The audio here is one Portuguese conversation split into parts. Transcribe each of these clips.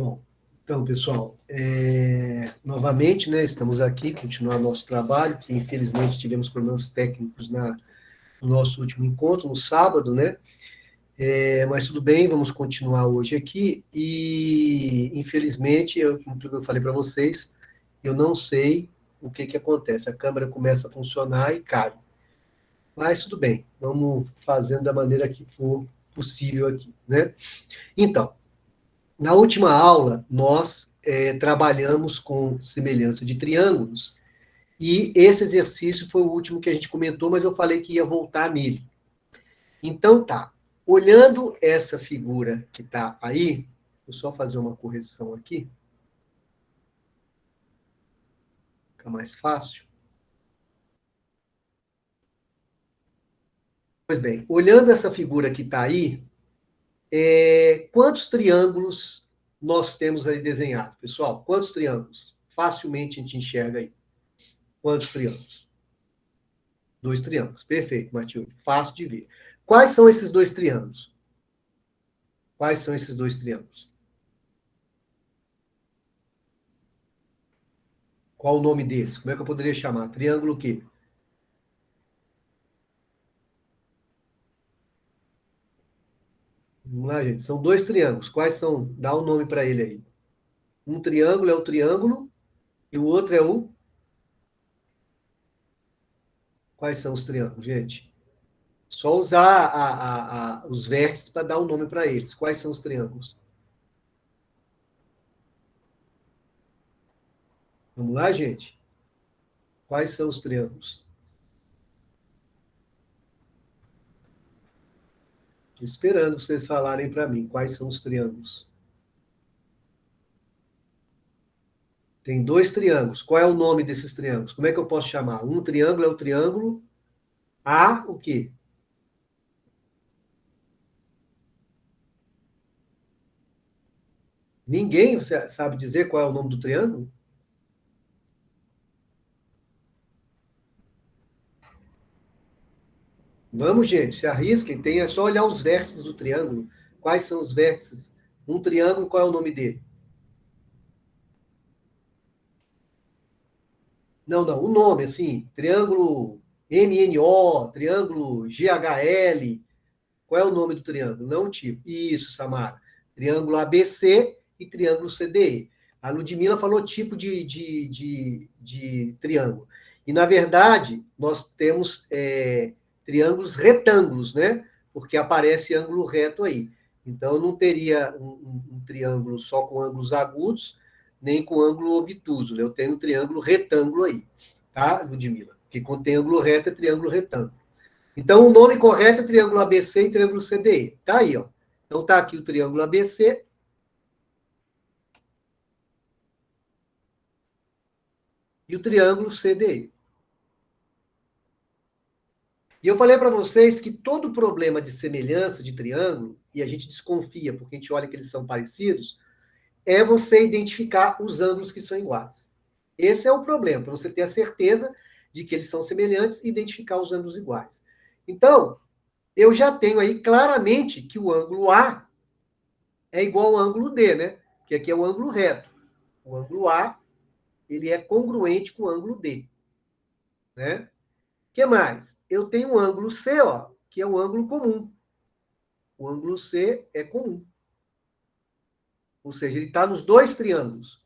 Bom, então, pessoal, novamente, né, estamos aqui, continuando nosso trabalho, que infelizmente tivemos problemas técnicos no nosso último encontro, no sábado, né? Mas tudo bem, vamos continuar hoje aqui. E, infelizmente, como eu falei para vocês, eu não sei o que que acontece. A câmera começa a funcionar e cai. Mas tudo bem, vamos fazendo da maneira que for possível aqui, né? Então, na última aula, nós trabalhamos com semelhança de triângulos, e esse exercício foi o último que a gente comentou, mas eu falei que ia voltar nele. Então, tá. Olhando essa figura que está aí, vou só fazer uma correção aqui, fica mais fácil. Pois bem, olhando essa figura que está aí, quantos triângulos nós temos aí desenhado, pessoal? Quantos triângulos? Facilmente a gente enxerga aí. Quantos triângulos? Dois triângulos. Perfeito, Matilde. Fácil de ver. Quais são esses dois triângulos? Quais são esses dois triângulos? Qual o nome deles? Como é que eu poderia chamar? Triângulo o quê? Vamos lá, gente. São dois triângulos. Quais são? Dá um nome para ele aí. Um triângulo é o triângulo e o outro é o. Quais são os triângulos, gente? Só usar os vértices para dar um nome para eles. Quais são os triângulos? Vamos lá, gente? Quais são os triângulos? Estou esperando vocês falarem para mim. Quais são os triângulos? Tem dois triângulos. Qual é o nome desses triângulos? Como é que eu posso chamar? Um triângulo é o triângulo A, o quê? Ninguém sabe dizer qual é o nome do triângulo? Vamos, gente, se arrisquem. É só olhar os vértices do triângulo. Quais são os vértices? Um triângulo, qual é o nome dele? Não, não, o nome, assim, triângulo MNO, triângulo GHL. Qual é o nome do triângulo? Não o tipo. Isso, Samara. Triângulo ABC e triângulo CDE. A Ludmilla falou tipo de triângulo. E, na verdade, nós temos triângulos retângulos, né? Porque aparece ângulo reto aí. Então, não teria um triângulo só com ângulos agudos, nem com ângulo obtuso, né? Eu tenho um triângulo retângulo aí, tá, Ludmilla? Que contém ângulo reto é triângulo retângulo. Então, o nome correto é triângulo ABC e triângulo CDE. Tá aí, ó. Então, tá aqui o triângulo ABC e o triângulo CDE. E eu falei para vocês que todo problema de semelhança de triângulo, e a gente desconfia porque a gente olha que eles são parecidos, é você identificar os ângulos que são iguais. Esse é o problema, para você ter a certeza de que eles são semelhantes e identificar os ângulos iguais. Então, eu já tenho aí claramente que o ângulo A é igual ao ângulo D, né? Que aqui é o ângulo reto. O ângulo A, ele é congruente com o ângulo D, né? O que mais? Eu tenho um ângulo C, ó, que é o ângulo comum. O ângulo C é comum. Ou seja, ele está nos dois triângulos.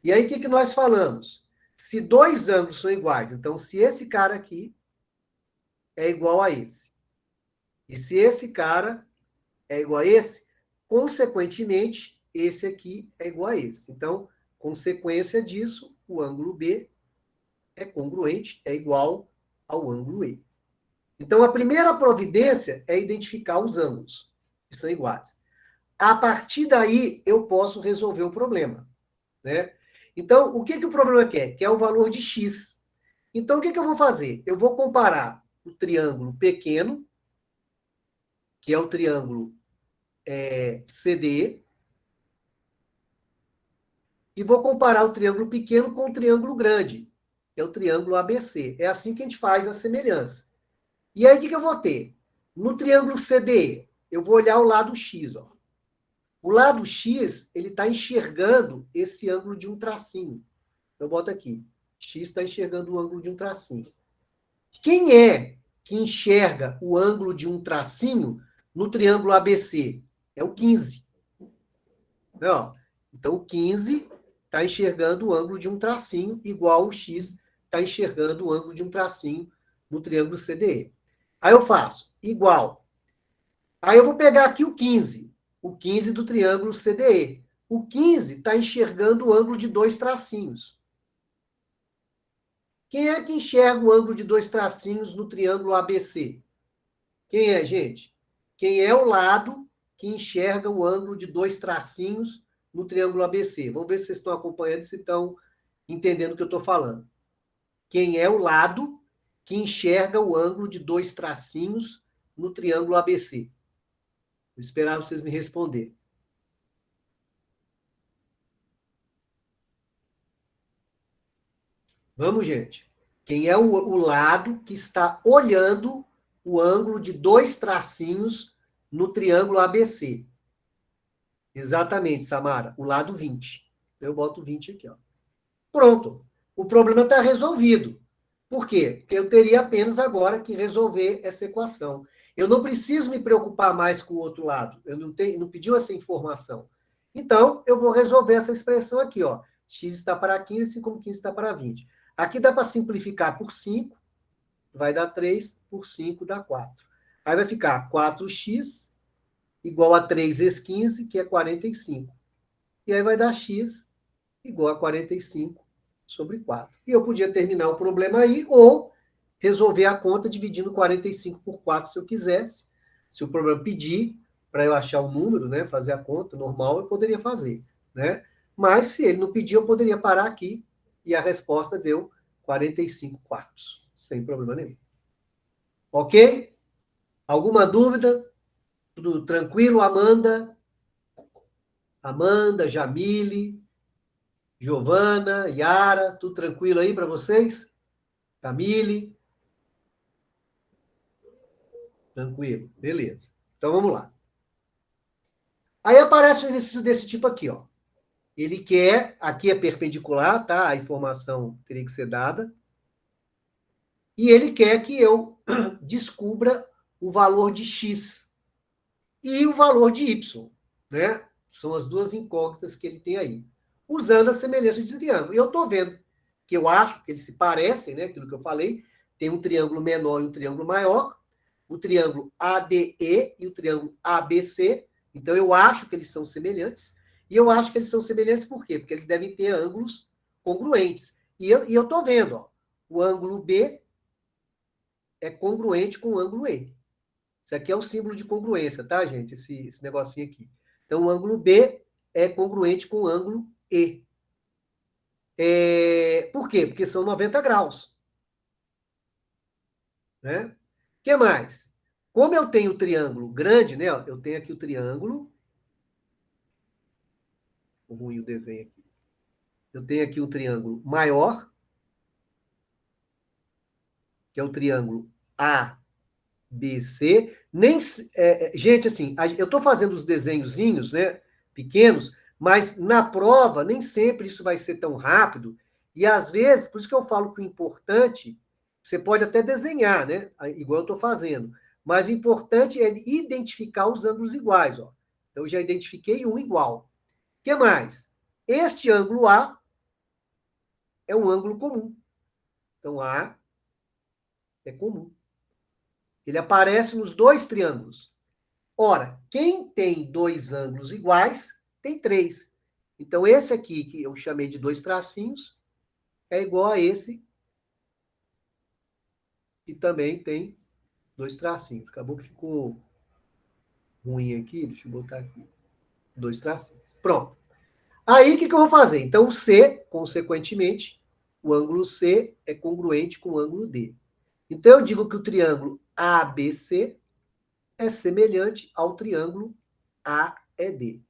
E aí, o que nós falamos? Se dois ângulos são iguais, então, se esse cara aqui é igual a esse, e se esse cara é igual a esse, consequentemente, esse aqui é igual a esse. Então, consequência disso, o ângulo B é congruente, é igual ao ângulo E. Então, a primeira providência é identificar os ângulos, que são iguais. A partir daí, eu posso resolver o problema, né? Então, o que o problema quer? Quer o valor de x. Então, o que eu vou fazer? Eu vou comparar o triângulo pequeno, que é o triângulo CD, e vou comparar o triângulo pequeno com o triângulo grande, que é o triângulo ABC. É assim que a gente faz a semelhança. E aí, o que eu vou ter? No triângulo CD, eu vou olhar o lado X, ó. O lado X, ele está enxergando esse ângulo de um tracinho. Eu boto aqui. X está enxergando o ângulo de um tracinho. Quem é que enxerga o ângulo de um tracinho no triângulo ABC? É o 15. Não. Então, o 15 está enxergando o ângulo de um tracinho, igual o X está enxergando o ângulo de um tracinho no triângulo CDE. Aí eu faço igual. Aí eu vou pegar aqui o 15 do triângulo CDE. O 15 está enxergando o ângulo de dois tracinhos. Quem é que enxerga o ângulo de dois tracinhos no triângulo ABC? Quem é, gente? Quem é o lado que enxerga o ângulo de dois tracinhos no triângulo ABC? Vamos ver se vocês estão acompanhando, se estão entendendo o que eu estou falando. Quem é o lado que enxerga o ângulo de dois tracinhos no triângulo ABC? Vou esperar vocês me responderem. Vamos, gente. Quem é o lado que está olhando o ângulo de dois tracinhos no triângulo ABC? Exatamente, Samara. O lado 20. Eu boto 20 aqui, ó. Pronto. O problema está resolvido. Por quê? Porque eu teria apenas agora que resolver essa equação. Eu não preciso me preocupar mais com o outro lado. Eu não pediu essa informação. Então, eu vou resolver essa expressão aqui, ó. X está para 15, assim como 15 está para 20. Aqui dá para simplificar por 5, vai dar 3, por 5 dá 4. Aí vai ficar 4x igual a 3 vezes 15, que é 45. E aí vai dar x igual a 45 sobre 4. E eu podia terminar o problema aí, ou resolver a conta dividindo 45 por 4 se eu quisesse. Se o problema pedir para eu achar o número, né, fazer a conta normal, eu poderia fazer, né? Mas se ele não pedir, eu poderia parar aqui e a resposta deu 45 quartos, sem problema nenhum. Ok? Alguma dúvida? Tudo tranquilo, Amanda? Amanda, Jamile, Giovana, Yara, tudo tranquilo aí para vocês? Camille? Tranquilo, beleza. Então vamos lá. Aí aparece um exercício desse tipo aqui, ó. Ele quer, aqui é perpendicular, tá? A informação teria que ser dada. E ele quer que eu descubra o valor de x e o valor de y, né? São as duas incógnitas que ele tem aí, usando a semelhança de triângulo. E eu estou vendo que eu acho que eles se parecem, né? Aquilo que eu falei, tem um triângulo menor e um triângulo maior, o triângulo ADE e o triângulo ABC. Então, eu acho que eles são semelhantes. E eu acho que eles são semelhantes por quê? Porque eles devem ter ângulos congruentes. E eu estou vendo, ó, o ângulo B é congruente com o ângulo E. Isso aqui é o símbolo de congruência, tá, gente? Esse negocinho aqui. Então, o ângulo B é congruente com o ângulo E. Por quê? Porque são 90 graus. Né? O que mais? Como eu tenho o triângulo grande, né? Eu tenho aqui o triângulo. Ruim o desenho aqui. Eu tenho aqui o triângulo maior, que é o triângulo ABC. Gente, assim, eu estou fazendo os desenhozinhos, né, pequenos, mas na prova nem sempre isso vai ser tão rápido. E às vezes, por isso que eu falo que o importante, você pode até desenhar, né, igual eu estou fazendo, mas o importante é identificar os ângulos iguais. Ó. Então, eu já identifiquei um igual. O que mais? Este ângulo A é um ângulo comum. Então, A é comum. Ele aparece nos dois triângulos. Ora, quem tem dois ângulos iguais, tem três. Então, esse aqui, que eu chamei de dois tracinhos, é igual a esse, que também tem dois tracinhos. Acabou que ficou ruim aqui, deixa eu botar aqui. Dois tracinhos. Pronto. Aí, o que eu vou fazer? Então, o C, consequentemente, o ângulo C é congruente com o ângulo D. Então, eu digo que o triângulo ABC é semelhante ao triângulo AED.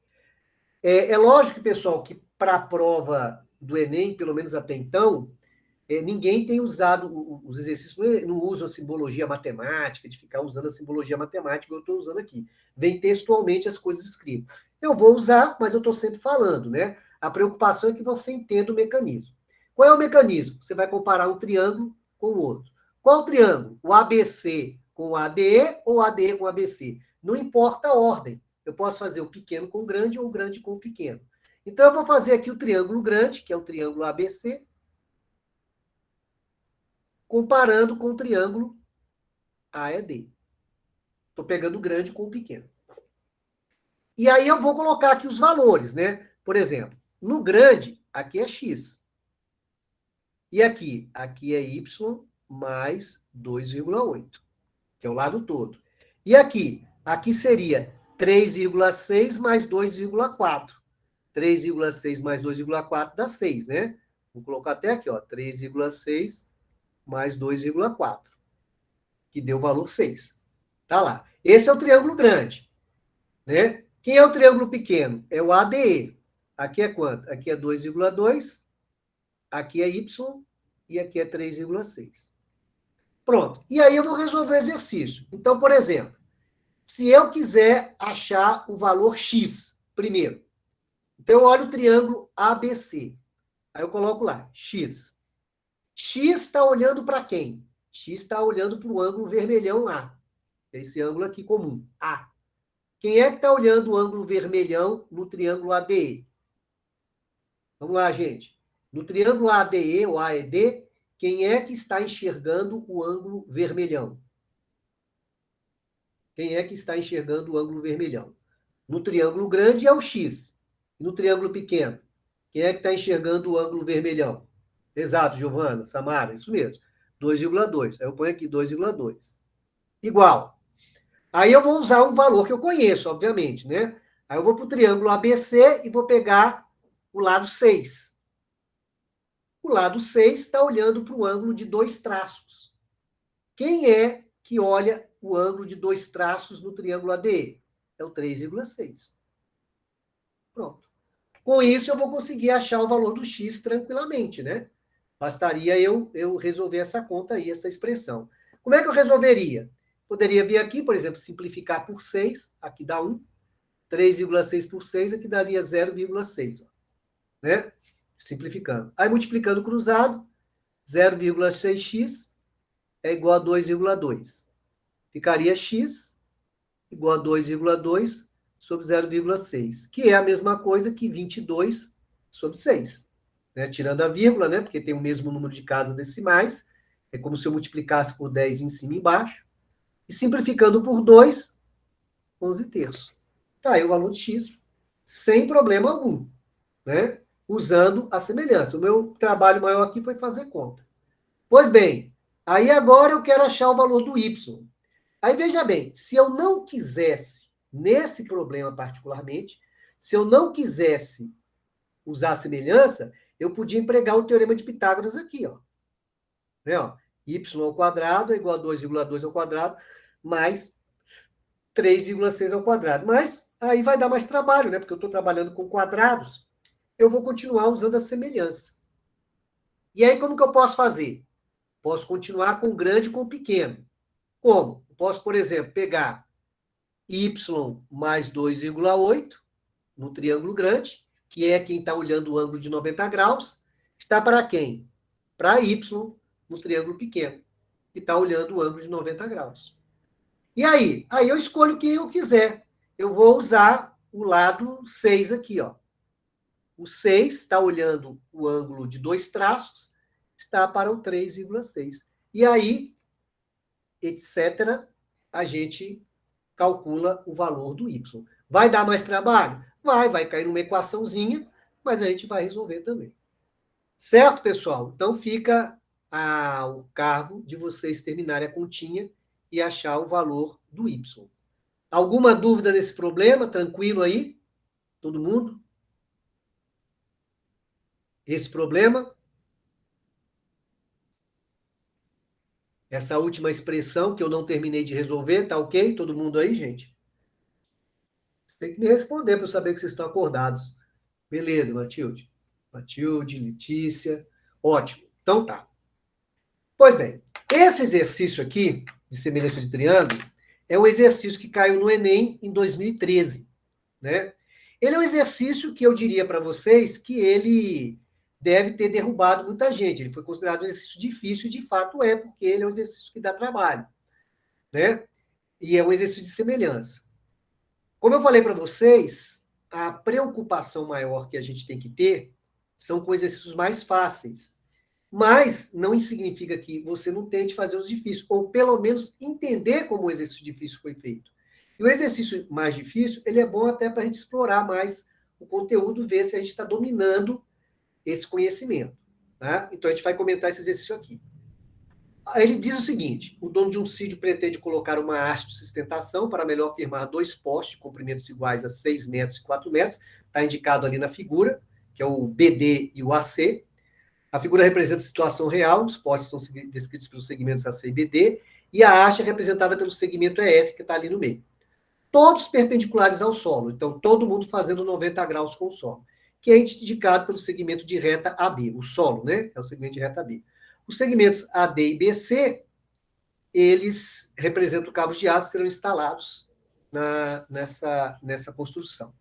É lógico, pessoal, que para a prova do Enem, pelo menos até então, ninguém tem usado os exercícios, não usa a simbologia matemática, de ficar usando a simbologia matemática que eu estou usando aqui. Vem textualmente as coisas escritas. Eu vou usar, mas eu estou sempre falando, né? A preocupação é que você entenda o mecanismo. Qual é o mecanismo? Você vai comparar um triângulo com o outro. Qual triângulo? O ABC com o ADE ou o ADE com o ABC? Não importa a ordem. Eu posso fazer o pequeno com o grande ou o grande com o pequeno. Então, eu vou fazer aqui o triângulo grande, que é o triângulo ABC, comparando com o triângulo AED. Estou pegando o grande com o pequeno. E aí eu vou colocar aqui os valores, né? Por exemplo, no grande, aqui é x. E aqui? Aqui é y mais 2,8, que é o lado todo. E aqui? Aqui seria 3,6 mais 2,4. 3,6 mais 2,4 dá 6, né? Vou colocar até aqui, ó, 3,6 mais 2,4, que deu o valor 6. Tá lá. Esse é o triângulo grande, né? Quem é o triângulo pequeno? É o ADE. Aqui é quanto? Aqui é 2,2, aqui é y e aqui é 3,6. Pronto. E aí eu vou resolver o exercício. Então, por exemplo, se eu quiser achar o valor x primeiro, então eu olho o triângulo ABC. Aí eu coloco lá, x. X está olhando para quem? X está olhando para o ângulo vermelhão lá. Esse ângulo aqui comum, A. Quem é que está olhando o ângulo vermelhão no triângulo ADE? Vamos lá, gente. No triângulo ADE ou AED, quem é que está enxergando o ângulo vermelhão? Quem é que está enxergando o ângulo vermelhão? No triângulo grande é o X. No triângulo pequeno, quem é que está enxergando o ângulo vermelhão? Exato, Giovana, Samara, isso mesmo. 2,2. Aí eu ponho aqui 2,2. Igual. Aí eu vou usar um valor que eu conheço, obviamente, né? Aí eu vou para o triângulo ABC e vou pegar o lado 6. O lado 6 está olhando para o ângulo de 2 traços. Quem é que olha o ângulo de 2 traços no triângulo ADE? É o 3,6. Pronto. Com isso, eu vou conseguir achar o valor do x tranquilamente, né? Bastaria eu resolver essa conta aí, essa expressão. Como é que eu resolveria? Poderia vir aqui, por exemplo, simplificar por 6, aqui dá 1. 3,6 por 6, aqui daria 0,6, né? Simplificando. Aí, multiplicando cruzado, 0,6x é igual a 2,2. Ficaria x igual a 2,2 sobre 0,6, que é a mesma coisa que 22 sobre 6. Né? Tirando a vírgula, né? Porque tem o mesmo número de casas decimais, é como se eu multiplicasse por 10 em cima e embaixo, e simplificando por 2, 11 terços. Tá aí o valor de x, sem problema algum, né? Usando a semelhança. O meu trabalho maior aqui foi fazer conta. Pois bem, aí agora eu quero achar o valor do y. Aí veja bem, se eu não quisesse, nesse problema particularmente, se eu não quisesse usar a semelhança, eu podia empregar o teorema de Pitágoras aqui, ó. Né, ó? Y ao quadrado é igual a 2,2 ao quadrado, mais 3,6 ao quadrado. Mas aí vai dar mais trabalho, né? Porque eu estou trabalhando com quadrados, eu vou continuar usando a semelhança. E aí, como que eu posso fazer? Posso continuar com grande e com pequeno. Como? Posso, por exemplo, pegar y mais 2,8 no triângulo grande, que é quem está olhando o ângulo de 90 graus, está para quem? Para y no triângulo pequeno, que está olhando o ângulo de 90 graus. E aí? Aí eu escolho quem eu quiser. Eu vou usar o lado 6 aqui, ó. O 6 está olhando o ângulo de 2 traços, está para o 3,6. E aí, etc., a gente calcula o valor do y. Vai dar mais trabalho? Vai cair numa equaçãozinha, mas a gente vai resolver também. Certo, pessoal? Então fica ao cargo de vocês terminarem a continha e achar o valor do y. Alguma dúvida nesse problema? Tranquilo aí? Todo mundo? Esse problema? Essa última expressão que eu não terminei de resolver, tá ok? Todo mundo aí, gente? Tem que me responder para eu saber que vocês estão acordados. Beleza, Matilde. Matilde, Letícia. Ótimo. Então tá. Pois bem, esse exercício aqui, de semelhança de triângulo, é um exercício que caiu no Enem em 2013, né? Ele é um exercício que eu diria para vocês que ele deve ter derrubado muita gente. Ele foi considerado um exercício difícil, e de fato é, porque ele é um exercício que dá trabalho, né? E é um exercício de semelhança. Como eu falei para vocês, a preocupação maior que a gente tem que ter são com exercícios mais fáceis. Mas não significa que você não tente fazer os difíceis, ou pelo menos entender como o exercício difícil foi feito. E o exercício mais difícil, ele é bom até para a gente explorar mais o conteúdo, ver se a gente está dominando esse conhecimento. Tá? Então, a gente vai comentar esse exercício aqui. Ele diz o seguinte: o dono de um sítio pretende colocar uma haste de sustentação para melhor firmar dois postes de comprimentos iguais a 6 metros e 4 metros. Está indicado ali na figura, que é o BD e o AC. A figura representa a situação real, os postes estão descritos pelos segmentos AC e BD, e a haste é representada pelo segmento EF, que está ali no meio. Todos perpendiculares ao solo, então todo mundo fazendo 90 graus com o solo, que é indicado pelo segmento de reta AB, o solo, né? É o segmento de reta AB. Os segmentos AD e BC, eles representam cabos de aço que serão instalados nessa construção.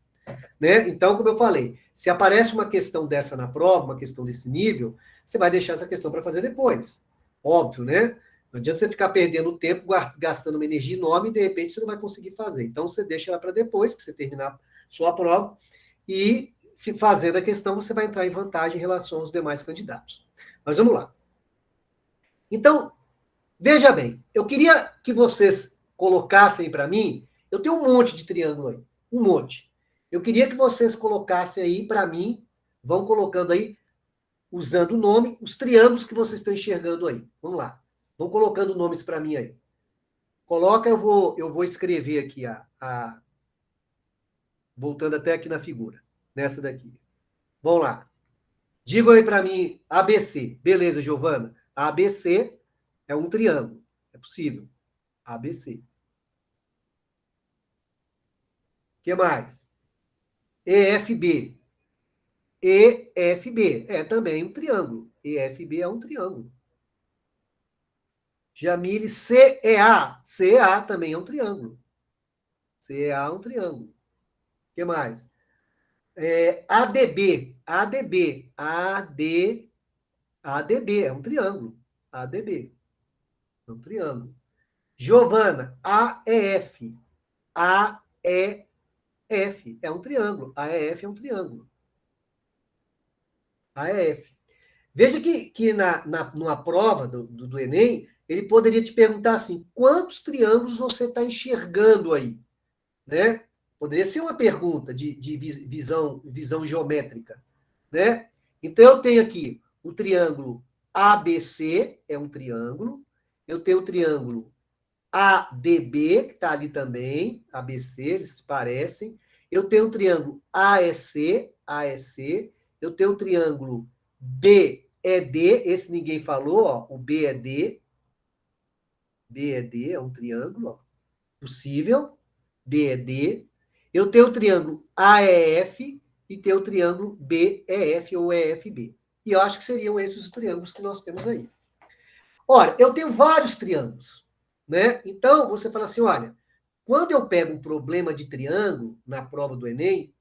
Né? Então, como eu falei, se aparece uma questão dessa na prova, uma questão desse nível, você vai deixar essa questão para fazer depois. Óbvio, né? Não adianta você ficar perdendo tempo, gastando uma energia enorme e de repente você não vai conseguir fazer. Então, você deixa ela para depois, que você terminar sua prova, e fazendo a questão, você vai entrar em vantagem em relação aos demais candidatos. Mas vamos lá. Então, veja bem, eu queria que vocês colocassem para mim, eu tenho um monte de triângulo aí, um monte. Eu queria que vocês colocassem aí para mim, vão colocando aí, usando o nome, os triângulos que vocês estão enxergando aí. Vamos lá. Vão colocando nomes para mim aí. Coloca, eu vou escrever aqui, voltando até aqui na figura, nessa daqui. Vamos lá. Digam aí para mim, ABC. Beleza, Giovana. ABC é um triângulo. É possível. ABC. O que mais? EFB. EFB é também um triângulo. EFB é um triângulo. Jamile, CEA. CEA também é um triângulo. CEA é um triângulo. O que mais? ADB. ADB. ADB é um triângulo. ADB. É um triângulo. Giovana, AEF. AEF é um triângulo. AEF é um triângulo. AEF. Veja que numa prova do Enem, ele poderia te perguntar assim: quantos triângulos você está enxergando aí? Né? Poderia ser uma pergunta de visão geométrica. Né? Então, eu tenho aqui o triângulo ABC, é um triângulo. Eu tenho o triângulo ADB, que está ali também, ABC, eles se parecem. Eu tenho o triângulo AEC, AEC. Eu tenho o triângulo BED, esse ninguém falou, ó, o BED. BED é um triângulo, ó, possível. BED. Eu tenho o triângulo AEF e tenho o triângulo BEF ou EFB. E eu acho que seriam esses os triângulos que nós temos aí. Ora, eu tenho vários triângulos, né? Então, você fala assim, olha, quando eu pego um problema de triângulo na prova do Enem,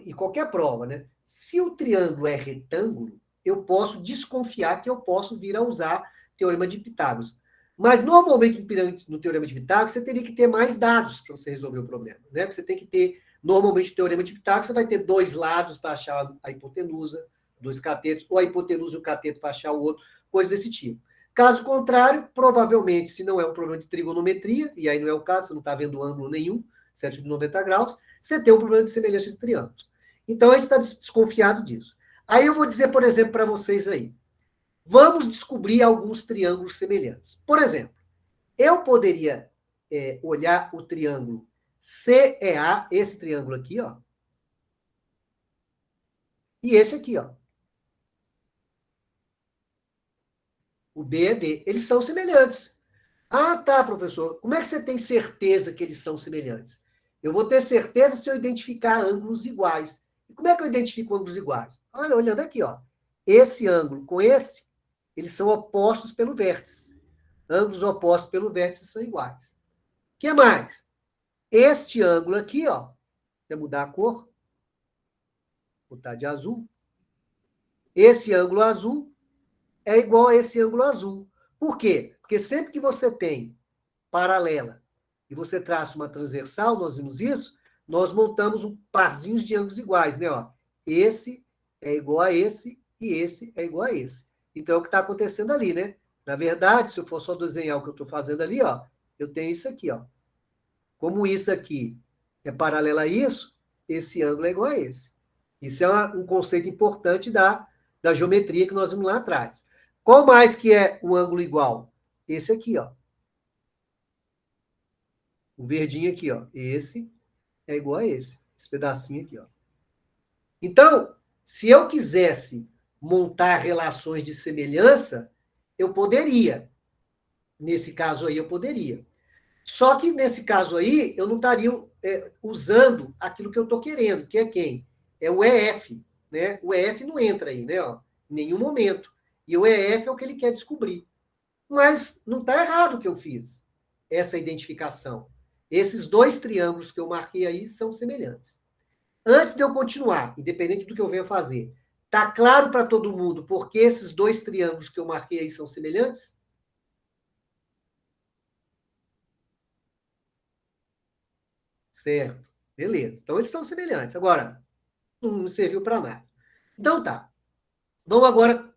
e qualquer prova, né? Se o triângulo é retângulo, eu posso desconfiar que eu posso vir a usar teorema de Pitágoras. Mas, normalmente, no teorema de Pitágoras, você teria que ter mais dados para você resolver o problema, né? Porque você tem que ter, normalmente, o teorema de Pitágoras, você vai ter dois lados para achar a hipotenusa, dois catetos, ou a hipotenusa e o cateto para achar o outro, coisas desse tipo. Caso contrário, provavelmente, se não é um problema de trigonometria, e aí não é o caso, você não está vendo ângulo nenhum, certo de 90 graus, você tem um problema de semelhança de triângulos. Então, a gente está desconfiado disso. Aí eu vou dizer, por exemplo, para vocês aí, vamos descobrir alguns triângulos semelhantes. Por exemplo, eu poderia olhar o triângulo CEA, esse triângulo aqui, ó, e esse aqui, ó. O BED, eles são semelhantes. Ah, tá, professor. Como é que você tem certeza que eles são semelhantes? Eu vou ter certeza se eu identificar ângulos iguais. E como é que eu identifico ângulos iguais? Olha, olhando aqui, ó. Esse ângulo com esse eles são opostos pelo vértice. Ângulos opostos pelo vértice são iguais. O que mais? Este ângulo aqui, ó, vou mudar a cor, vou botar de azul. Esse ângulo azul é igual a esse ângulo azul. Por quê? Porque sempre que você tem paralela e você traça uma transversal, nós vimos isso, nós montamos um parzinho de ângulos iguais, né? Ó, esse é igual a esse e esse é igual a esse. Então, é o que está acontecendo ali, né? Na verdade, se eu for só desenhar o que eu estou fazendo ali, ó, eu tenho isso aqui, ó. Como isso aqui é paralelo a isso, esse ângulo é igual a esse. Isso é um conceito importante da geometria que nós vimos lá atrás. Qual mais que é um ângulo igual? Esse aqui, ó. O verdinho aqui, ó. Esse é igual a esse. Esse pedacinho aqui, ó. Então, se eu quisesse montar relações de semelhança, eu poderia. Nesse caso aí, eu poderia. Só que, nesse caso aí, eu não estaria usando aquilo que eu estou querendo, que é quem? É o EF. Né? O EF não entra aí, né? Ó, em nenhum momento. E o EF é o que ele quer descobrir. Mas não está errado o que eu fiz, essa identificação. Esses dois triângulos que eu marquei aí são semelhantes. Antes de eu continuar, independente do que eu venha fazer, está claro para todo mundo por que esses dois triângulos que eu marquei aí são semelhantes? Certo. Beleza. Então, eles são semelhantes. Agora, não serviu para nada. Então, tá. Vamos agora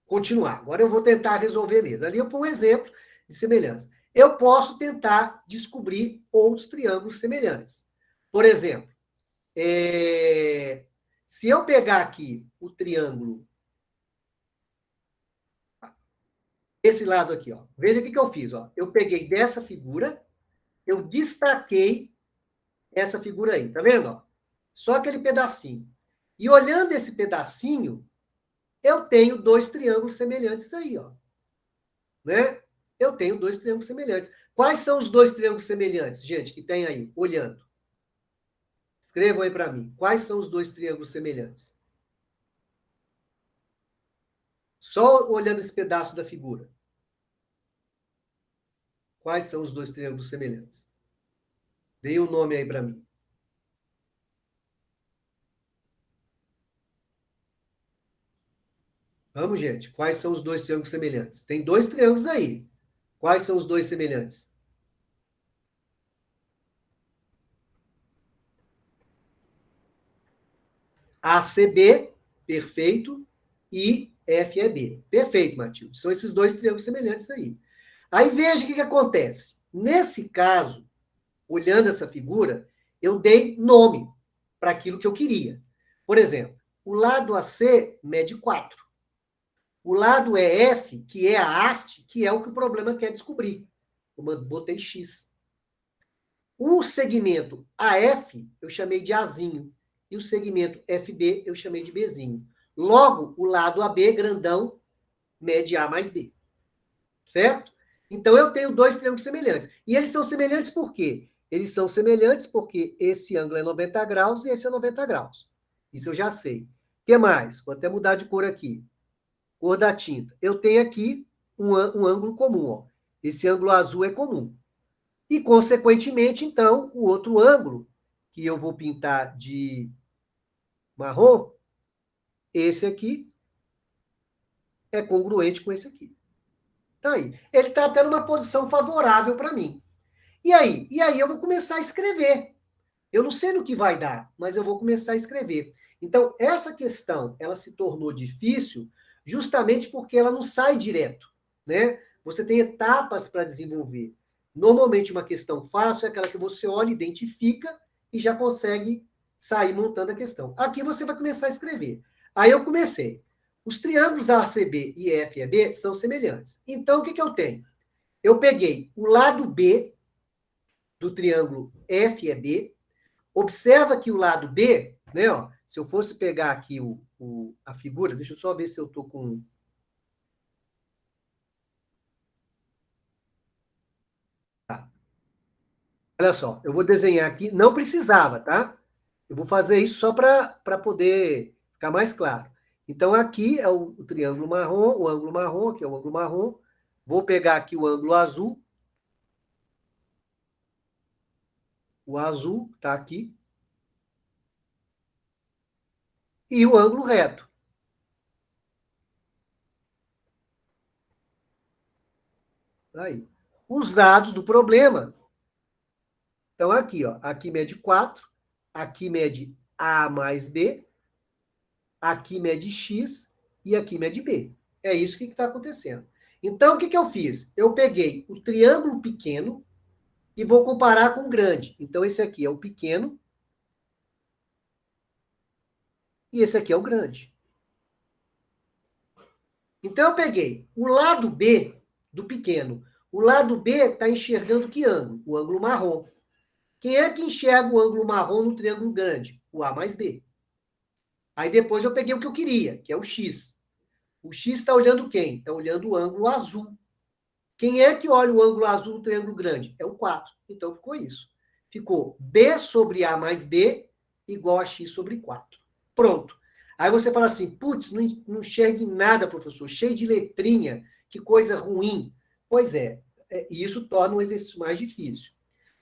continuar. Agora eu vou tentar resolver mesmo. Ali eu pôr um exemplo de semelhança. Eu posso tentar descobrir outros triângulos semelhantes. Por exemplo, se eu pegar aqui o triângulo, esse lado aqui, ó, veja o que eu fiz. Ó. Eu peguei dessa figura, eu destaquei essa figura aí, tá vendo? Ó? Só aquele pedacinho. E olhando esse pedacinho, eu tenho dois triângulos semelhantes aí, ó. Né? Eu tenho dois triângulos semelhantes. Quais são os dois triângulos semelhantes, gente, que tem aí, olhando? Escrevam aí para mim. Quais são os dois triângulos semelhantes? Só olhando esse pedaço da figura. Quais são os dois triângulos semelhantes? Dê o nome aí para mim. Vamos, gente. Quais são os dois triângulos semelhantes? Tem dois triângulos aí. Quais são os dois semelhantes? ACB, perfeito, e FEB. Perfeito, Matilde. São esses dois triângulos semelhantes aí. Aí veja o que acontece. Nesse caso, olhando essa figura, eu dei nome para aquilo que eu queria. Por exemplo, o lado AC mede 4. O lado EF, que é a haste, que é o que o problema quer descobrir. Eu botei X. O segmento AF, eu chamei de Azinho. E o segmento FB, eu chamei de Bzinho. Logo, o lado AB, grandão, mede A mais B. Certo? Então, eu tenho dois triângulos semelhantes. E eles são semelhantes por quê? Eles são semelhantes porque esse ângulo é 90 graus e esse é 90 graus. Isso eu já sei. O que mais? Vou até mudar de cor aqui. Cor da tinta. Eu tenho aqui um ângulo comum. Ó. Esse ângulo azul é comum. E, consequentemente, então, o outro ângulo, que eu vou pintar de marrom, esse aqui, é congruente com esse aqui. Tá aí. Ele está até numa posição favorável para mim. E aí? E aí eu vou começar a escrever. Eu não sei no que vai dar, mas eu vou começar a escrever. Então, essa questão, ela se tornou difícil justamente porque ela não sai direto, né? Você tem etapas para desenvolver. Normalmente, uma questão fácil é aquela que você olha, identifica e já consegue sair montando a questão. Aqui você vai começar a escrever. Aí eu comecei. Os triângulos ACB e FEB são semelhantes. Então, o que eu tenho? Eu peguei o lado B do triângulo FEB. Observa que o lado B, né, ó, se eu fosse pegar aqui a figura, deixa eu só ver se eu estou com... Tá. Olha só, eu vou desenhar aqui, não precisava, tá? Eu vou fazer isso só para poder ficar mais claro. Então, aqui é o triângulo marrom, o ângulo marrom, aqui é o ângulo marrom. Vou pegar aqui o ângulo azul. O azul está aqui. E o ângulo reto. Aí. Os dados do problema estão aqui, ó. Aqui mede 4, aqui mede A mais B, aqui mede X e aqui mede B. É isso que está acontecendo. Então, o que eu fiz? Eu peguei o triângulo pequeno e vou comparar com o grande. Então, esse aqui é o pequeno e esse aqui é o grande. Então, eu peguei o lado B do pequeno. O lado B está enxergando que ângulo? O ângulo marrom. Quem é que enxerga o ângulo marrom no triângulo grande? O A mais B. Aí depois eu peguei o que eu queria, que é o X. O X está olhando quem? Está olhando o ângulo azul. Quem é que olha o ângulo azul no triângulo grande? É o 4. Então ficou isso. Ficou B sobre A mais B igual a X sobre 4. Pronto. Aí você fala assim, putz, não enxergue nada, professor, cheio de letrinha, que coisa ruim. Pois é, isso torna o exercício mais difícil.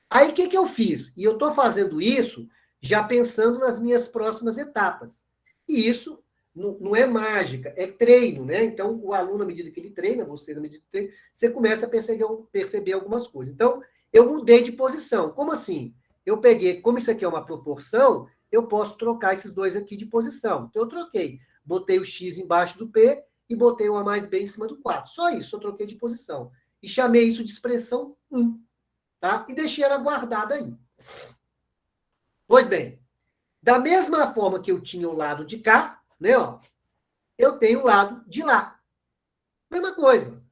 Aí o que eu fiz? E eu estou fazendo isso já pensando nas minhas próximas etapas. E isso não é mágica, é treino, né? Então, o aluno, à medida que ele treina, você, na medida que treina, você começa a perceber algumas coisas. Então, eu mudei de posição. Como assim? Eu peguei, como isso aqui é uma proporção, eu posso trocar esses dois aqui de posição. Então, eu troquei. Botei o X embaixo do P e botei o A mais B em cima do 4. Só isso, eu troquei de posição. E chamei isso de expressão 1. Tá? E deixei ela guardada aí. Pois bem, da mesma forma que eu tinha o lado de cá, né, ó, eu tenho o lado de lá. Mesma coisa,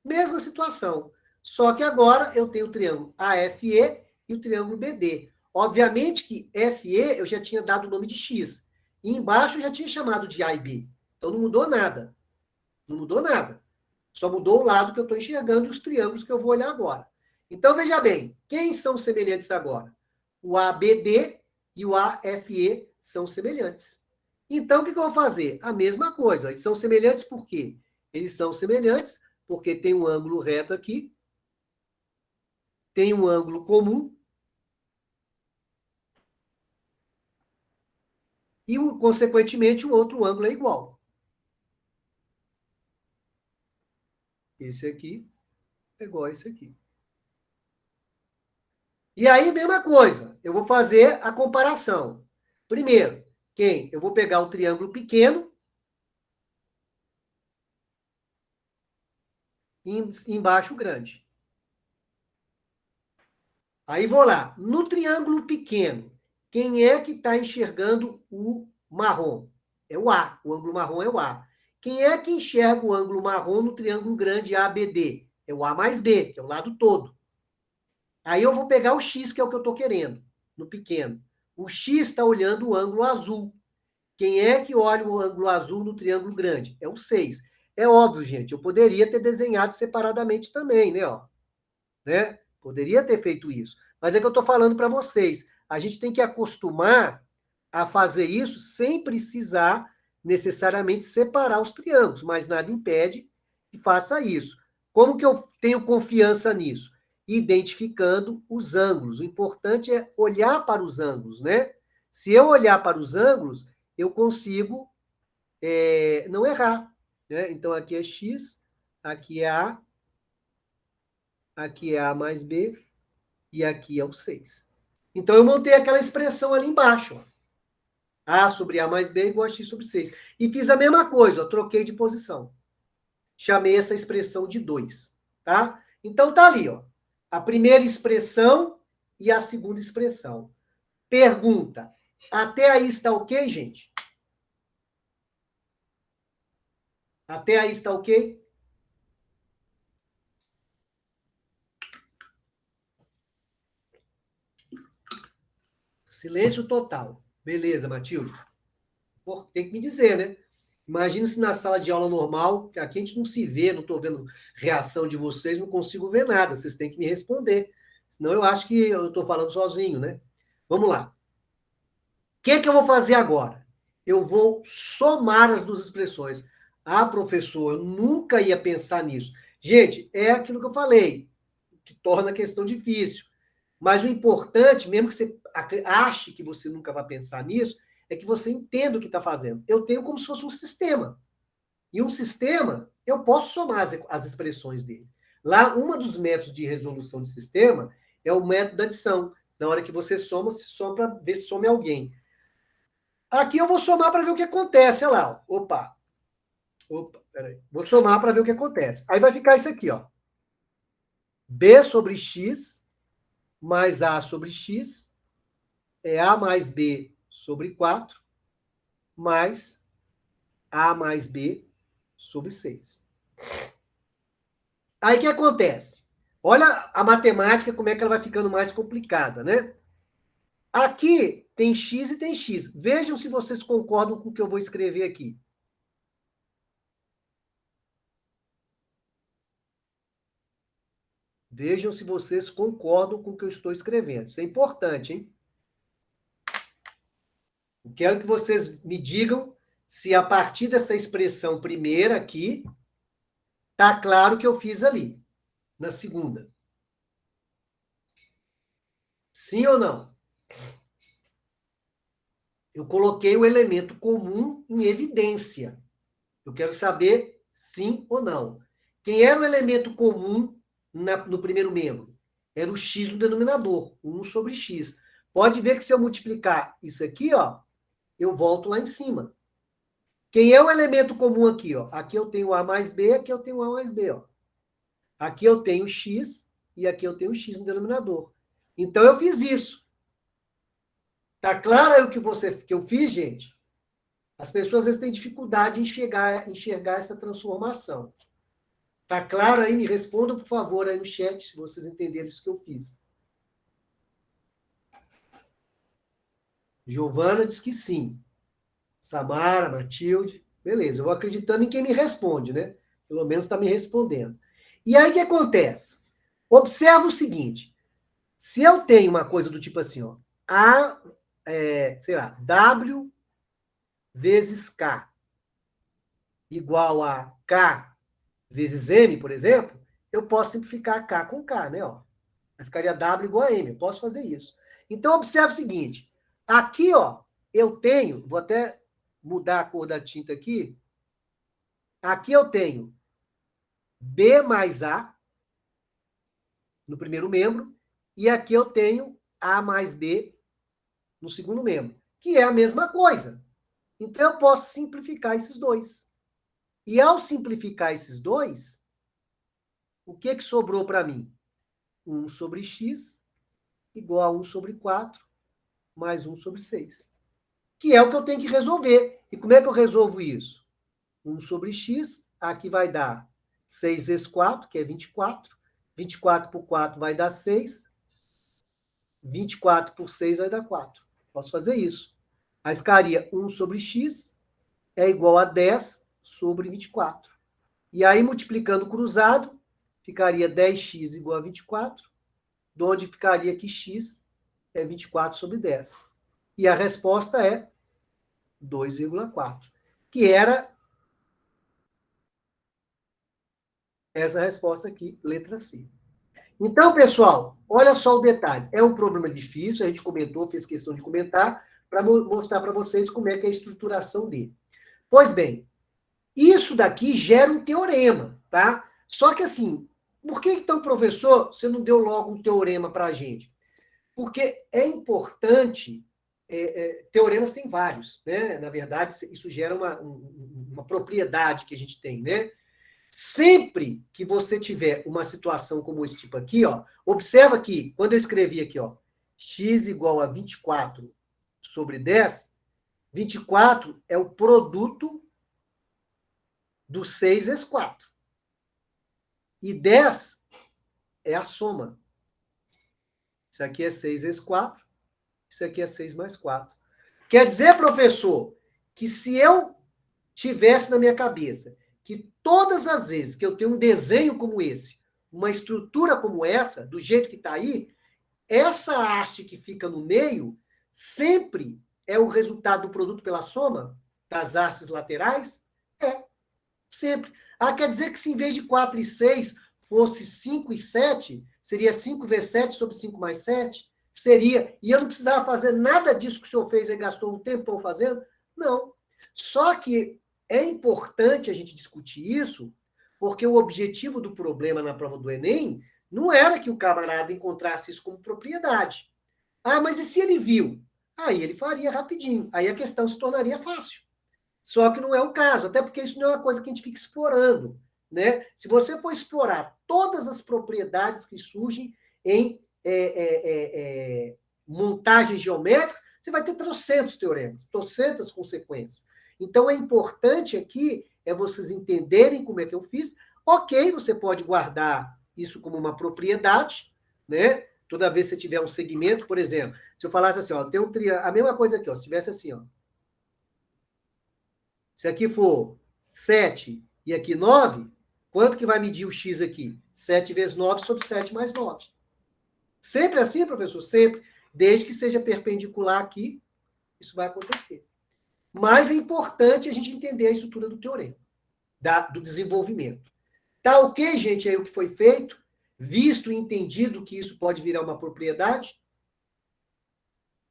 mesma situação. Só que agora eu tenho o triângulo AFE e o triângulo BD. Obviamente que FE eu já tinha dado o nome de X. E embaixo eu já tinha chamado de A e B. Então não mudou nada. Não mudou nada. Só mudou o lado que eu estou enxergando e os triângulos que eu vou olhar agora. Então, veja bem, quem são semelhantes agora? O ABD e o AFE são semelhantes. Então, o que eu vou fazer? A mesma coisa. Eles são semelhantes por quê? Eles são semelhantes porque tem um ângulo reto aqui, tem um ângulo comum, e, consequentemente, o outro ângulo é igual. Esse aqui é igual a esse aqui. E aí, mesma coisa, eu vou fazer a comparação. Primeiro, quem? Eu vou pegar o triângulo pequeno e embaixo o grande. Aí vou lá. No triângulo pequeno, quem é que está enxergando o marrom? É o A. O ângulo marrom é o A. Quem é que enxerga o ângulo marrom no triângulo grande ABD? É o A mais B, que é o lado todo. Aí eu vou pegar o X, que é o que eu estou querendo, no pequeno. O X está olhando o ângulo azul. Quem é que olha o ângulo azul no triângulo grande? É o 6. É óbvio, gente, eu poderia ter desenhado separadamente também, né? Ó, né? Poderia ter feito isso. Mas é que eu estou falando para vocês. A gente tem que acostumar a fazer isso sem precisar necessariamente separar os triângulos, mas nada impede que faça isso. Como que eu tenho confiança nisso? Identificando os ângulos. O importante é olhar para os ângulos, né? Se eu olhar para os ângulos, eu consigo não errar. Né? Então, aqui é X, aqui é A, aqui é A mais B, e aqui é o 6. Então, eu montei aquela expressão ali embaixo. Ó. A sobre A mais B igual a X sobre 6. E fiz a mesma coisa, ó, troquei de posição. Chamei essa expressão de 2. Tá? Então, tá ali. Ó, a primeira expressão e a segunda expressão. Pergunta. Até aí está ok, gente? Até aí está ok? Silêncio total. Beleza, Matilde? Pô, tem que me dizer, né? Imagina se na sala de aula normal, aqui a gente não se vê, não estou vendo reação de vocês, não consigo ver nada. Vocês têm que me responder. Senão eu acho que eu estou falando sozinho, né? Vamos lá. O que eu vou fazer agora? eu vou somar as duas expressões. Ah, professor, eu nunca ia pensar nisso. Gente, é aquilo que eu falei, que torna a questão difícil. Mas o importante, mesmo que você ache que você nunca vai pensar nisso, é que você entenda o que está fazendo. Eu tenho como se fosse um sistema. E um sistema, eu posso somar as expressões dele. Lá, um dos métodos de resolução de sistema é o método da adição. Na hora que você soma para ver se some alguém. Aqui eu vou somar para ver o que acontece. Olha lá. Opa, peraí. Vou somar para ver o que acontece. Aí vai ficar isso aqui, ó. B sobre X mais A sobre X é A mais B sobre 4 mais A mais B sobre 6. Aí o que acontece? Olha a matemática, como é que ela vai ficando mais complicada, né? Aqui tem X e tem X. Vejam se vocês concordam com o que eu vou escrever aqui. Vejam se vocês concordam com o que eu estou escrevendo. Isso é importante, hein? Eu quero que vocês me digam se a partir dessa expressão primeira aqui, tá claro o que eu fiz ali, na segunda. Sim ou não? Eu coloquei o elemento comum em evidência. Eu quero saber sim ou não. Quem era o elemento comum no primeiro membro? Era o x no denominador, 1 sobre x. Pode ver que se eu multiplicar isso aqui, ó, eu volto lá em cima. Quem é o elemento comum aqui? Ó? Aqui eu tenho A mais B, aqui eu tenho A mais B. Ó. Aqui eu tenho X e aqui eu tenho X no denominador. Então eu fiz isso. Tá claro o que eu fiz, gente? As pessoas às vezes têm dificuldade em enxergar essa transformação. Tá claro aí? Me respondam, por favor, aí no chat, se vocês entenderam isso que eu fiz. Giovana diz que sim. Samara, Matilde. Beleza, eu vou acreditando em quem me responde, né? Pelo menos está me respondendo. E aí o que acontece? Observa o seguinte: se eu tenho uma coisa do tipo assim, ó, sei lá, W vezes K igual a K vezes M, por exemplo, eu posso simplificar K com K, né? Ó. Ficaria W igual a M. Eu posso fazer isso. Então, observe o seguinte. Aqui, ó, eu tenho, vou até mudar a cor da tinta aqui. Aqui eu tenho B mais A no primeiro membro, e aqui eu tenho A mais B no segundo membro, que é a mesma coisa. Então, eu posso simplificar esses dois. E ao simplificar esses dois, o que sobrou para mim? 1 sobre x igual a 1 sobre 4 mais 1 sobre 6. Que é o que eu tenho que resolver. E como é que eu resolvo isso? 1 sobre x, aqui vai dar 6 vezes 4, que é 24. 24 por 4 vai dar 6. 24 por 6 vai dar 4. Posso fazer isso. Aí ficaria 1 sobre x é igual a 10 sobre 24. E aí, multiplicando cruzado, ficaria 10x igual a 24, de onde ficaria que x é 24 sobre 10. E a resposta é 2,4, que era essa resposta aqui, letra C. Então, pessoal, olha só o detalhe. É um problema difícil, a gente comentou, fez questão de comentar, para mostrar para vocês como é que é a estruturação dele. Pois bem, isso daqui gera um teorema, tá? Só que assim, por que então, professor, você não deu logo um teorema para a gente? Porque é importante, teoremas tem vários, né? Na verdade, isso gera uma propriedade que a gente tem, né? Sempre que você tiver uma situação como esse tipo aqui, ó, observa que, quando eu escrevi aqui, ó, x igual a 24 sobre 10, 24 é o produto do 6 vezes 4. E 10 é a soma. Isso aqui é 6 vezes 4, isso aqui é 6 mais 4. Quer dizer, professor, que se eu tivesse na minha cabeça que todas as vezes que eu tenho um desenho como esse, uma estrutura como essa, do jeito que está aí, essa haste que fica no meio, sempre é o resultado do produto pela soma das hastes laterais? É, sempre. Ah, quer dizer que se em vez de 4 e 6 fosse 5 e 7, seria 5 vezes 7 sobre 5 mais 7? Seria. E eu não precisava fazer nada disso que o senhor fez e gastou um tempão fazendo? Não. Só que é importante a gente discutir isso, porque o objetivo do problema na prova do Enem não era que o camarada encontrasse isso como propriedade. Ah, mas e se ele viu? Aí ele faria rapidinho. Aí a questão se tornaria fácil. Só que não é o caso, até porque isso não é uma coisa que a gente fica explorando. Né? Se você for explorar todas as propriedades que surgem em montagens geométricas, você vai ter trocentos teoremas, trocentas consequências. Então, é importante aqui vocês entenderem como é que eu fiz. Ok, você pode guardar isso como uma propriedade, né? Toda vez que você tiver um segmento, por exemplo, se eu falasse assim, ó, tem um triângulo, a mesma coisa aqui, ó, se tivesse assim, ó. Se aqui for 7 e aqui 9, quanto que vai medir o x aqui? 7 vezes 9 sobre 7 mais 9. Sempre assim, professor? Sempre. Desde que seja perpendicular aqui, isso vai acontecer. Mas é importante a gente entender a estrutura do teorema, do desenvolvimento. Tá ok, gente, aí o que foi feito? Visto e entendido que isso pode virar uma propriedade?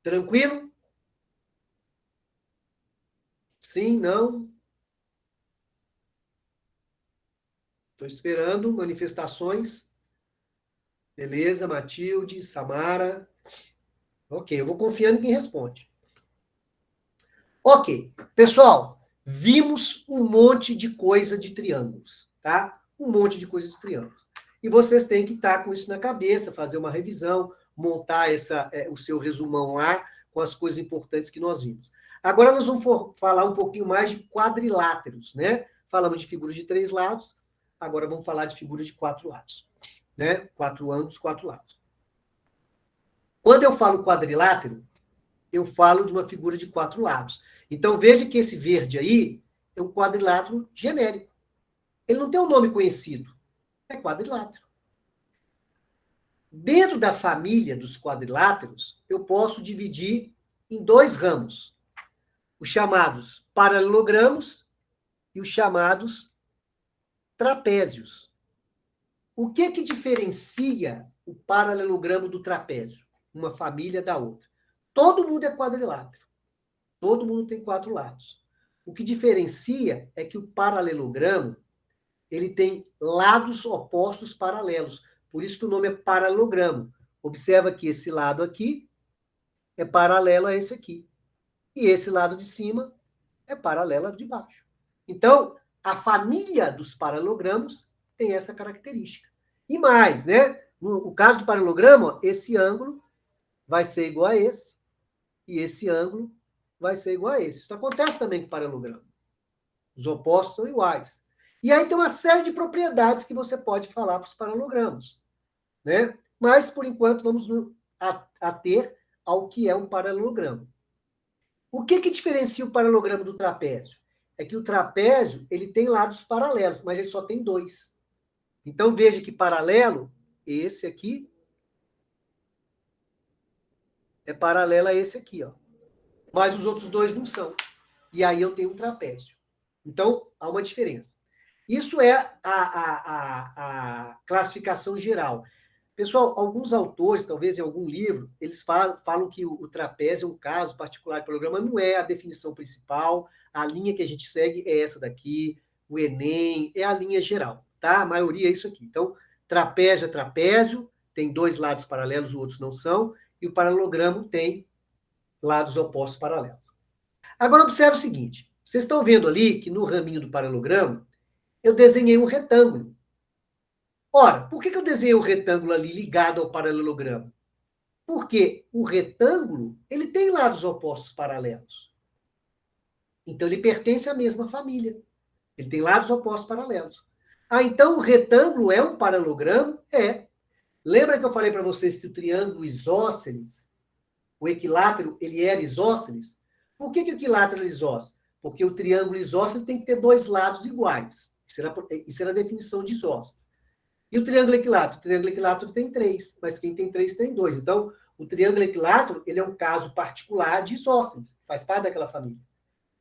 Tranquilo? Sim, não? Estou esperando manifestações. Beleza, Matilde, Samara. Ok, eu vou confiando em quem responde. Ok, pessoal, vimos um monte de coisa de triângulos, tá? Um monte de coisa de triângulos. E vocês têm que estar com isso na cabeça, fazer uma revisão, montar o seu resumão lá com as coisas importantes que nós vimos. Agora nós vamos falar um pouquinho mais de quadriláteros, né? Falamos de figuras de 3 lados, agora vamos falar de figuras de 4 lados, né? 4 ângulos, 4 lados. Quando eu falo quadrilátero, eu falo de uma figura de 4 lados. Então, veja que esse verde aí é um quadrilátero genérico. Ele não tem um nome conhecido. É quadrilátero. Dentro da família dos quadriláteros, eu posso dividir em 2 ramos. Os chamados paralelogramos e os chamados trapézios. O que diferencia o paralelogramo do trapézio? Uma família da outra. Todo mundo é quadrilátero. Todo mundo tem 4 lados. O que diferencia é que o paralelogramo ele tem lados opostos paralelos. Por isso que o nome é paralelogramo. Observa que esse lado aqui é paralelo a esse aqui. E esse lado de cima é paralelo ao de baixo. Então, a família dos paralelogramos tem essa característica. E mais, né? No caso do paralelogramo, esse ângulo vai ser igual a esse, e esse ângulo vai ser igual a esse. Isso acontece também com o paralelogramo. Os opostos são iguais. E aí tem uma série de propriedades que você pode falar para os paralelogramos. Né? Mas, por enquanto, vamos ater ao que é um paralelogramo. O que diferencia o paralelogramo do trapézio? É que o trapézio ele tem lados paralelos, mas ele só tem 2. Então, veja que paralelo, esse aqui, é paralelo a esse aqui, ó. Mas os outros 2 não são. E aí eu tenho um trapézio. Então, há uma diferença. Isso é a classificação geral. Pessoal, alguns autores, talvez em algum livro, eles falam que o trapézio é um caso particular de programa, não é a definição principal, a linha que a gente segue é essa daqui, o Enem, é a linha geral, tá? A maioria é isso aqui. Então, trapézio é trapézio, tem 2 lados paralelos, os outros não são, e o paralelogramo tem lados opostos paralelos. Agora, observe o seguinte, vocês estão vendo ali que no raminho do paralelogramo, eu desenhei um retângulo. Ora, por que eu desenhei o retângulo ali ligado ao paralelogramo? Porque o retângulo ele tem lados opostos paralelos. Então, ele pertence à mesma família. Ele tem lados opostos paralelos. Ah, então o retângulo é um paralelogramo? É. Lembra que eu falei para vocês que o triângulo isósceles, o equilátero, ele era isósceles? Por que o equilátero é isósceles? Porque o triângulo isósceles tem que ter 2 lados iguais. Isso era a definição de isósceles. E o triângulo equilátero? O triângulo equilátero tem 3, mas quem tem 3 tem 2. Então, O triângulo equilátero, ele é um caso particular de isósceles, faz parte daquela família.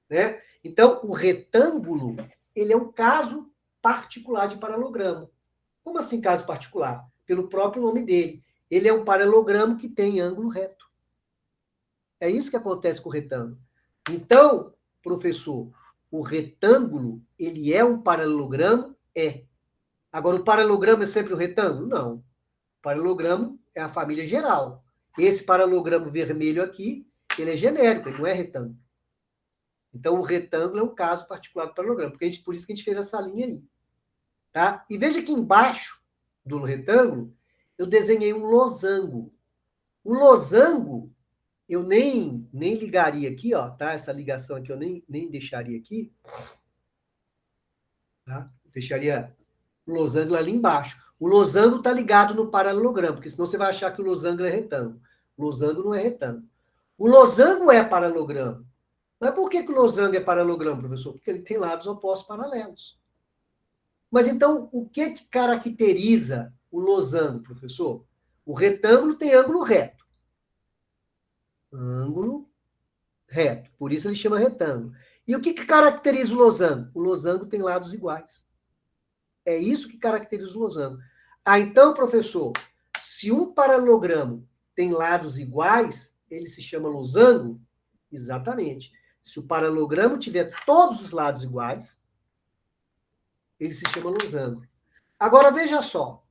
Né? Então, o retângulo, ele é um caso particular de paralelogramo. Como assim caso particular? Pelo próprio nome dele. Ele é um paralelogramo que tem ângulo reto. É isso que acontece com o retângulo. Então, professor, o retângulo, ele é um paralelogramo? É. Agora, o paralelogramo é sempre um retângulo? Não. O paralelogramo é a família geral. Esse paralelogramo vermelho aqui, ele é genérico, ele não é retângulo. Então, o retângulo é um caso particular do paralelogramo, porque por isso que a gente fez essa linha aí. Tá? E veja que embaixo do retângulo, eu desenhei um losango. O losango, eu nem ligaria aqui, ó, tá? Essa ligação aqui eu nem deixaria aqui. Tá? Deixaria o losango ali embaixo. O losango está ligado no paralelogramo, porque senão você vai achar que o losango é retângulo. O losango não é retângulo. O losango é paralelogramo. Mas por que o losango é paralelogramo, professor? Porque ele tem lados opostos paralelos. Mas então, o que caracteriza o losango, professor? O retângulo tem ângulo reto. Ângulo reto. Por isso ele chama retângulo. E o que caracteriza o losango? O losango tem lados iguais. É isso que caracteriza o losango. Ah, então, professor, se um paralelogramo tem lados iguais, ele se chama losango? Exatamente. Se o paralelogramo tiver todos os lados iguais, ele se chama losango. Agora, veja só.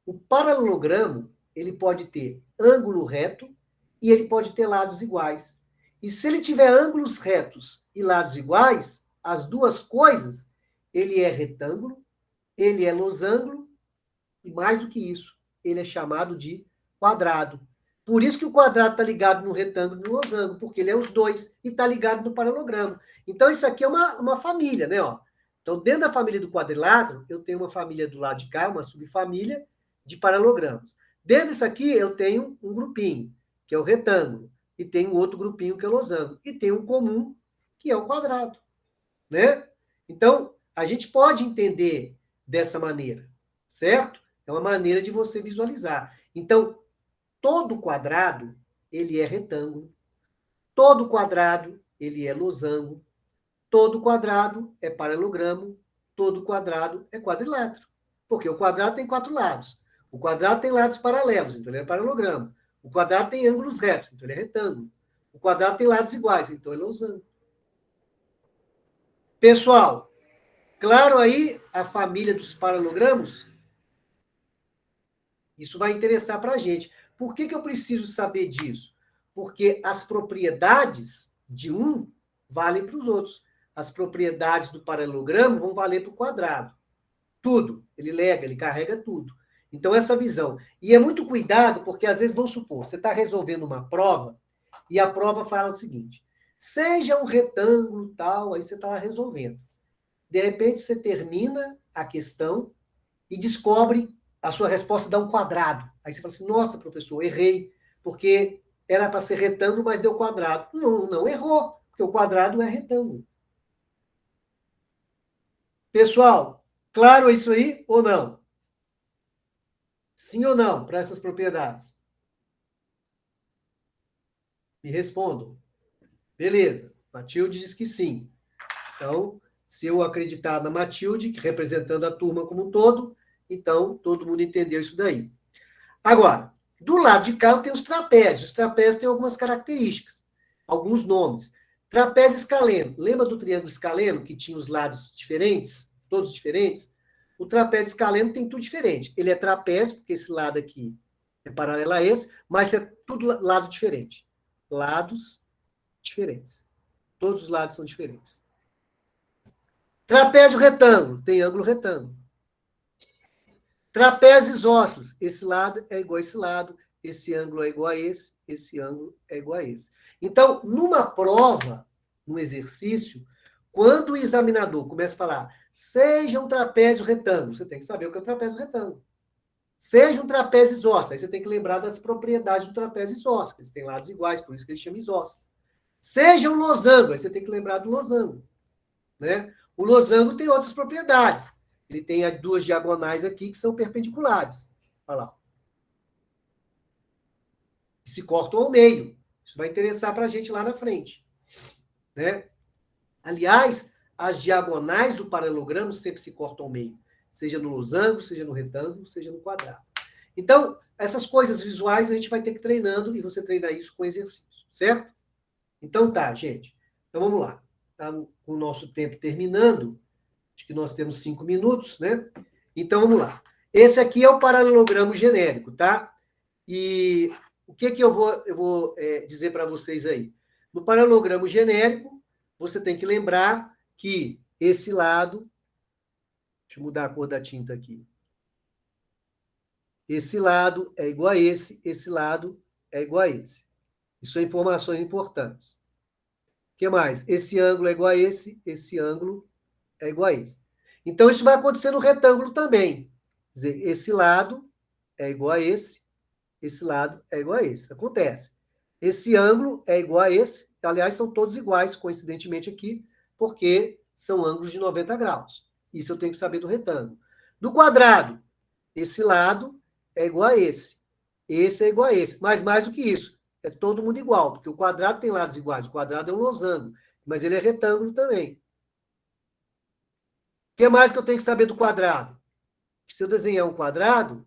O paralelogramo, ele pode ter ângulo reto e ele pode ter lados iguais. E se ele tiver ângulos retos e lados iguais, as duas coisas, ele é retângulo, ele é losango, e mais do que isso, ele é chamado de quadrado. Por isso que o quadrado está ligado no retângulo e no losango, porque ele é os dois e está ligado no paralelogramo. Então, isso aqui é uma família, né? Ó. Então, dentro da família do quadrilátero, eu tenho uma família do lado de cá, uma subfamília de paralelogramos. Dentro disso aqui, eu tenho um grupinho, que é o retângulo, e tem um outro grupinho, que é o losango, e tem um comum, que é o quadrado. Né? Então, a gente pode entender dessa maneira, certo? É uma maneira de você visualizar. Então, todo quadrado, ele é retângulo. Todo quadrado, ele é losango. Todo quadrado é paralelogramo. Todo quadrado é quadrilátero. Porque o quadrado tem 4 lados. O quadrado tem lados paralelos, então ele é paralelogramo. O quadrado tem ângulos retos, então ele é retângulo. O quadrado tem lados iguais, então ele é losango. Pessoal, claro aí a família dos paralelogramos? Isso vai interessar para a gente. Por que eu preciso saber disso? Porque as propriedades de um valem para os outros. As propriedades do paralelogramo vão valer para o quadrado. Tudo. Ele lega, ele carrega tudo. Então, essa visão. E é muito cuidado, porque às vezes, vamos supor, você está resolvendo uma prova e a prova fala o seguinte: seja um retângulo tal, aí você está resolvendo. De repente, você termina a questão e descobre a sua resposta dá um quadrado. Aí você fala assim, nossa, professor, errei, porque era para ser retângulo, mas deu quadrado. Não errou, porque o quadrado é retângulo. Pessoal, claro isso aí ou não? Sim ou não para essas propriedades? Me respondam. Beleza, Matilde diz que sim. Então, se eu acreditar na Matilde, representando a turma como um todo, então todo mundo entendeu isso daí. Agora, do lado de cá eu tenho os trapézios. Os trapézios têm algumas características, alguns nomes. Trapézio escaleno. Lembra do triângulo escaleno, que tinha os lados diferentes, todos diferentes? O trapézio escaleno tem tudo diferente. Ele é trapézio, porque esse lado aqui é paralelo a esse, mas é tudo lado diferente. Lados diferentes. Todos os lados são diferentes. Trapézio retângulo. Tem ângulo retângulo. Trapézio isósceles. Esse lado é igual a esse lado, esse ângulo é igual a esse ângulo é igual a esse. Então, numa prova, num exercício, quando o examinador começa a falar, seja um trapézio retângulo, você tem que saber o que é um trapézio retângulo. Seja um trapézio isósceles, aí você tem que lembrar das propriedades do trapézio isósceles. Eles têm lados iguais, por isso que ele chama isósceles. Seja um losango, aí você tem que lembrar do losango. Né? O losango tem outras propriedades. Ele tem duas diagonais aqui que são perpendiculares. Olha lá. que se cortam ao meio. Isso vai interessar para a gente lá na frente. Né? Aliás, as diagonais do paralelogramo sempre se cortam ao meio, seja no losango, seja no retângulo, seja no quadrado. Então, essas coisas visuais a gente vai ter que ir treinando, e você treinar isso com exercício, certo? Então tá, gente. Então vamos lá. Está com o nosso tempo terminando. Acho que nós temos 5 minutos, né? Então vamos lá. Esse aqui é o paralelogramo genérico, tá? E o que eu vou dizer para vocês aí? No paralelogramo genérico, você tem que lembrar que esse lado... Deixa eu mudar a cor da tinta aqui. Esse lado é igual a esse lado é igual a esse. Isso são informações importantes. O que mais? Esse ângulo é igual a esse ângulo é igual a esse. Então, isso vai acontecer no retângulo também. Quer dizer, esse lado é igual a esse lado é igual a esse. Acontece. Esse ângulo é igual a esse, aliás, são todos iguais, coincidentemente aqui, porque são ângulos de 90 graus. Isso eu tenho que saber do retângulo. Do quadrado, esse lado é igual a esse é igual a esse. Mas mais do que isso, é todo mundo igual, porque o quadrado tem lados iguais, o quadrado é um losango, mas ele é retângulo também. O que mais que eu tenho que saber do quadrado? Se eu desenhar um quadrado,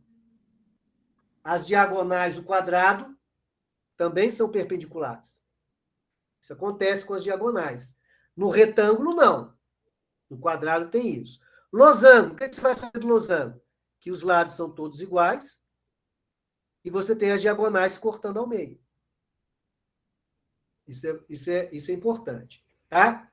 as diagonais do quadrado também são perpendiculares. Isso acontece com as diagonais. No retângulo, não. No quadrado tem isso. Losango, o que você vai saber do losango? Que os lados são todos iguais e você tem as diagonais cortando ao meio. Isso é importante. Tá?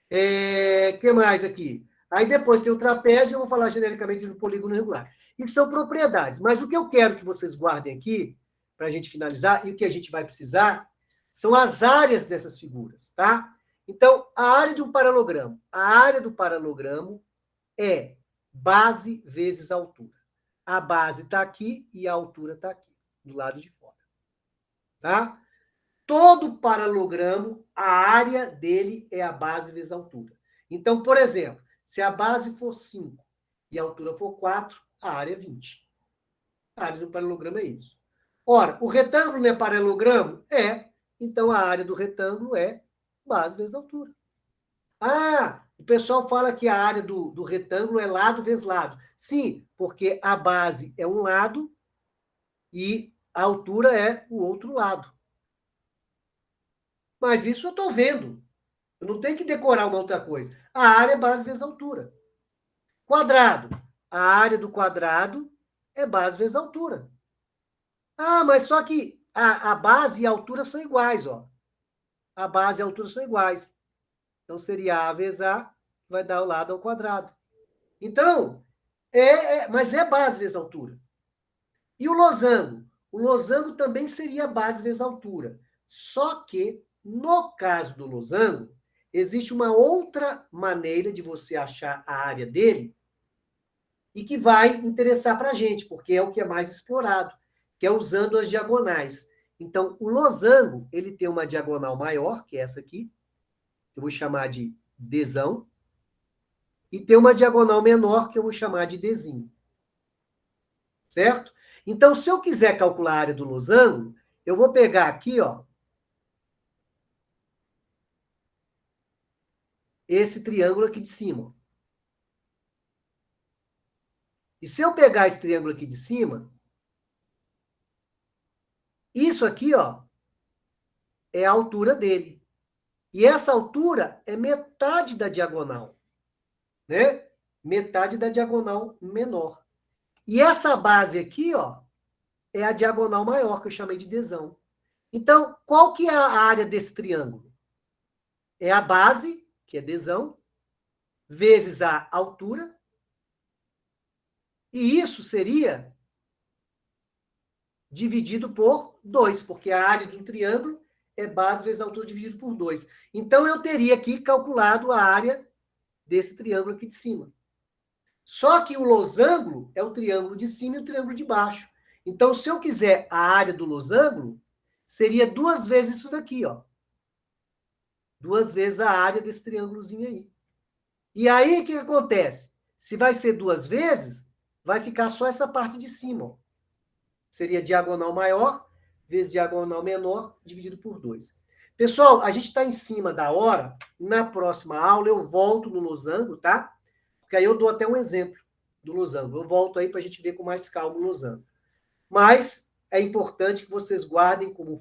O que mais aqui? Aí depois tem o trapézio, eu vou falar genericamente do polígono regular. Isso são propriedades. Mas o que eu quero que vocês guardem aqui, para a gente finalizar, e o que a gente vai precisar, são as áreas dessas figuras, tá? Então, a área de um paralelogramo. A área do paralelogramo é base vezes altura. A base está aqui e a altura está aqui, do lado de fora. Tá? Todo paralelogramo, a área dele é a base vezes a altura. Então, por exemplo, se a base for 5 e a altura for 4, a área é 20. A área do paralelogramo é isso. Ora, o retângulo não é paralelogramo? É. Então, a área do retângulo é base vezes altura. Ah, o pessoal fala que a área do retângulo é lado vezes lado. Sim, porque a base é um lado e a altura é o outro lado. Mas isso eu estou vendo. Eu não tenho que decorar uma outra coisa. A área é base vezes altura. Quadrado. A área do quadrado é base vezes altura. Ah, mas só que a base e a altura são iguais, ó. A base e a altura são iguais. Então, seria A vezes A, vai dar o lado ao quadrado. Então, mas é base vezes altura. E o losango? O losango também seria base vezes altura. Só que, no caso do losango, existe uma outra maneira de você achar a área dele e que vai interessar para a gente, porque é o que é mais explorado, que é usando as diagonais. Então, o losango, ele tem uma diagonal maior, que é essa aqui, que eu vou chamar de Dzão, e tem uma diagonal menor, que eu vou chamar de Dzinho. Certo? Então, se eu quiser calcular a área do losango, eu vou pegar aqui, ó, esse triângulo aqui de cima. E se eu pegar esse triângulo aqui de cima, isso aqui, ó, é a altura dele. E essa altura é metade da diagonal, né? Metade da diagonal menor. E essa base aqui, ó, é a diagonal maior, que eu chamei de Dzão. Então, qual que é a área desse triângulo? É a base, que é Dzão, vezes a altura. E isso seria dividido por 2, porque a área de um triângulo é base vezes a altura dividido por 2. Então, eu teria aqui calculado a área desse triângulo aqui de cima. Só que o losango é o triângulo de cima e o triângulo de baixo. Então, se eu quiser a área do losango, seria 2 vezes isso daqui, ó. 2 vezes a área desse triângulozinho aí. E aí, o que acontece? Se vai ser 2 vezes, vai ficar só essa parte de cima, ó. Seria diagonal maior vezes diagonal menor, dividido por 2. Pessoal, a gente está em cima da hora. Na próxima aula eu volto no losango, tá? Porque aí eu dou até um exemplo do losango. Eu volto aí para a gente ver com mais calma o losango. Mas é importante que vocês guardem como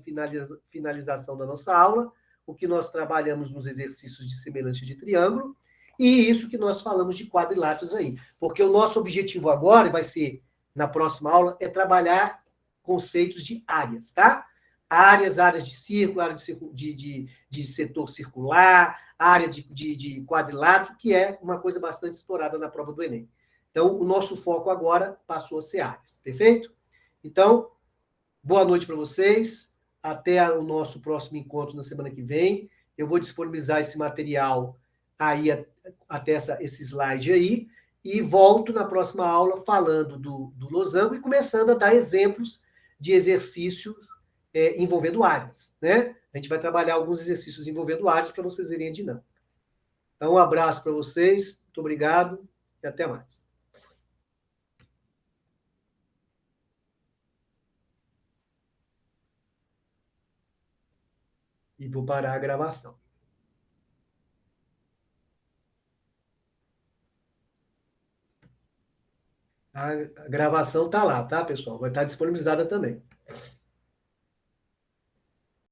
finalização da nossa aula o que nós trabalhamos nos exercícios de semelhança de triângulo e isso que nós falamos de quadriláteros aí. Porque o nosso objetivo agora, vai ser na próxima aula, é trabalhar conceitos de áreas, tá? Áreas de círculo, área de setor circular, área de quadrilátero, que é uma coisa bastante explorada na prova do Enem. Então, o nosso foco agora passou a ser áreas, perfeito? Então, boa noite para vocês. Até o nosso próximo encontro na semana que vem. Eu vou disponibilizar esse material aí, até esse slide aí, e volto na próxima aula falando do losango e começando a dar exemplos de exercícios envolvendo áreas. Né? A gente vai trabalhar alguns exercícios envolvendo áreas para vocês verem a dinâmica. Então, um abraço para vocês, muito obrigado e até mais. E vou parar a gravação. A gravação está lá, tá, pessoal? Vai estar disponibilizada também.